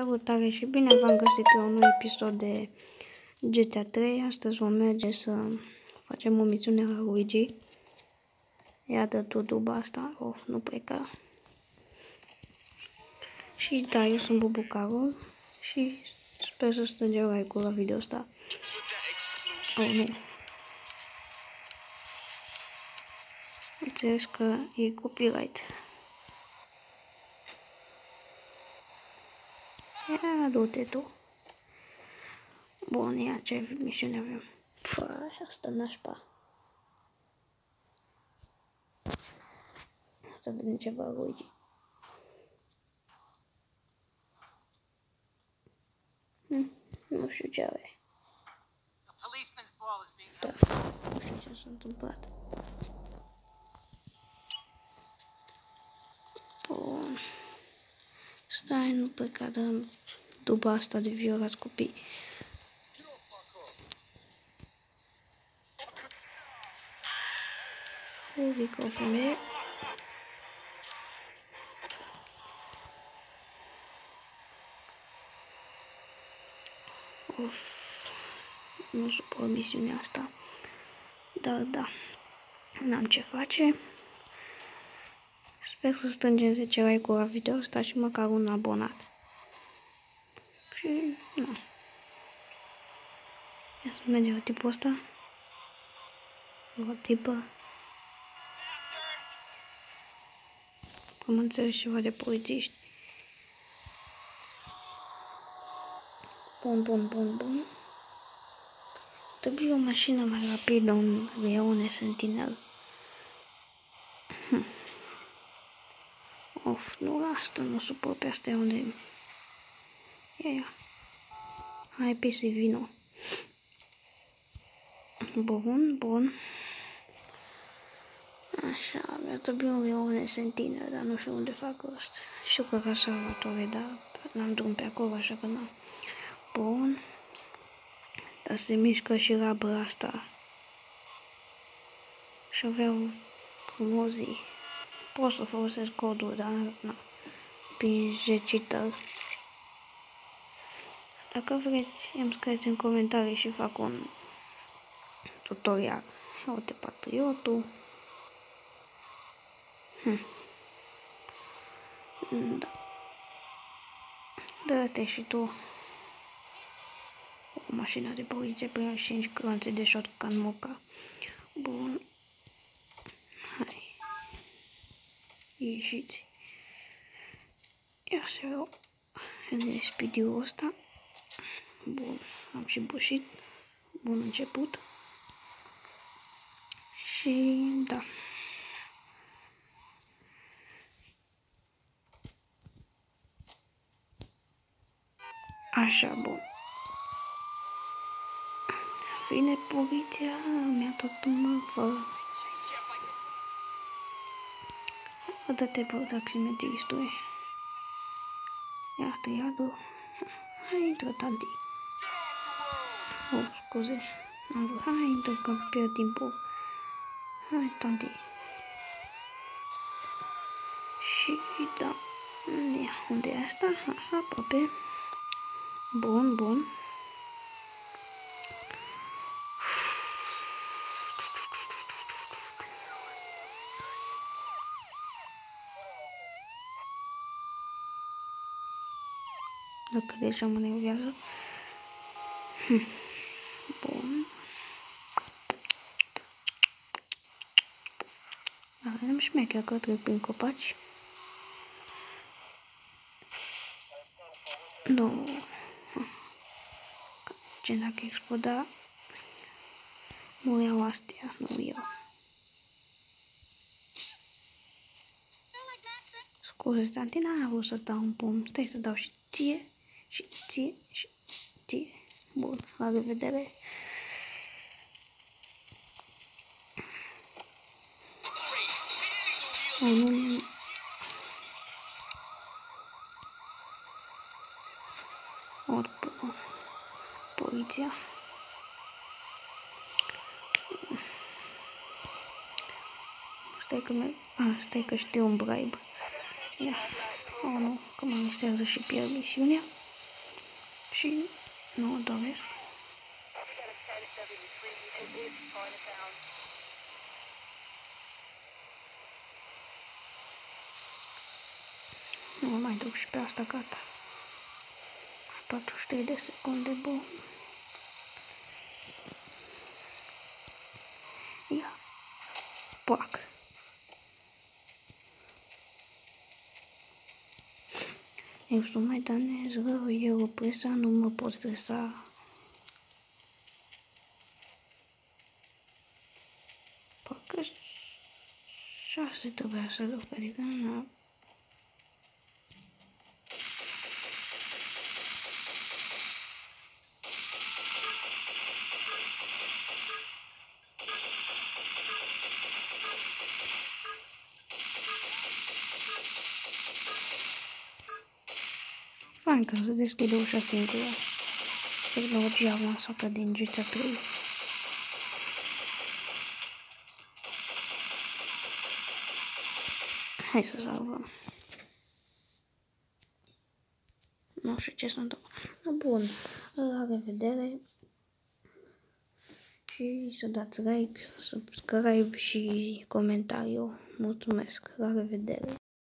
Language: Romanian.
Salutare și bine v-am găsit la un nou episod de GTA 3. Astăzi vom merge să facem o misiune la Luigi. Iată tot duba asta. Nu pleca. Și da, eu sunt Bubucarul și sper să strângem like-ul la video ăsta. Nu. Înțeles că e copyright. Ia, du-te tu. Bun, ia ce misiune avem. Asta nașpa. Asta vedem ceva Luigi. Nu știu ce are. Da, nu știu ce s-a întâmplat. Bun. Stai, nu pleca de duba asta de violat copii. Ridică o femeie. Nu suport misiunea asta. Dar da, n-am ce face. Sper să strângem 10 like-uri la video ăsta și măcar un abonat. Și nu. Ia să mergem la tipul ăsta. La tipă. Am înțeles ceva de polițiști. Bun. Trebuie o mașină mai rapidă, un Leone Sentinel. Nu, asta nu suport, pe asta e unde... Ia. Hai, pisi, vino. Bun. Așa, mi-a trebuit un Leone Sentinel, dar nu știu unde fac ăsta. Știu că ca salvatoare, dar n-am drum pe acolo, așa că n-am. Bun. Dar se mișcă și rabă asta. Și aveau frumozii. Pot să folosesc codul, dar nu. Prin G-Cheater. Dacă vreți, îmi scrieți în comentarii și fac un tutorial. Uite patriotul. Da. Dă-te și tu. O mașină de poliție prin 5 clanțe de shotgun moca. Bun. Hai. Ieșiți. Ia să iau speed-ul ăsta. Bun. Am și bușit. Bun început. Și da. Așa, bun. Vine poliția, mi-a tot măfă. Dă-te pe taximetristule. Iată, iadu. Hai, intră, tanti. Scuze. Am vrut. Hai, intră, că pierd timpul. Hai, tanti. Și da. Ia, unde e asta? Aha, aproape. Bun. Dacă deja mă nervează. Bun. Avem șmecher că trec prin copaci. Nu. Ce dacă exploda, mureau astea, nu eu. Scuze, tanti, n-am vrut să dau un pumn. Stai să dau și ție. Și ție. Bun, la revedere. Nu. Poliția. Stai că știu un bribe. Ia. Nu, că mă arestează și pierd misiunea. și nu o doresc. Nu mai duc și pe asta, gata. 43 de secunde, bun. Ia. Pac. Eu sunt mai danez, rău, eu presa, nu mă pot stresa. Parcă 6 trebuia să duc, adică nu. Fain că se deschide ușa singură. Tehnologia avansată din GTA 3. Hai să salvăm. Nu știu ce s-a întâmplat. Bun, la revedere. Și să dați like, subscribe și comentariu. Mulțumesc, la revedere.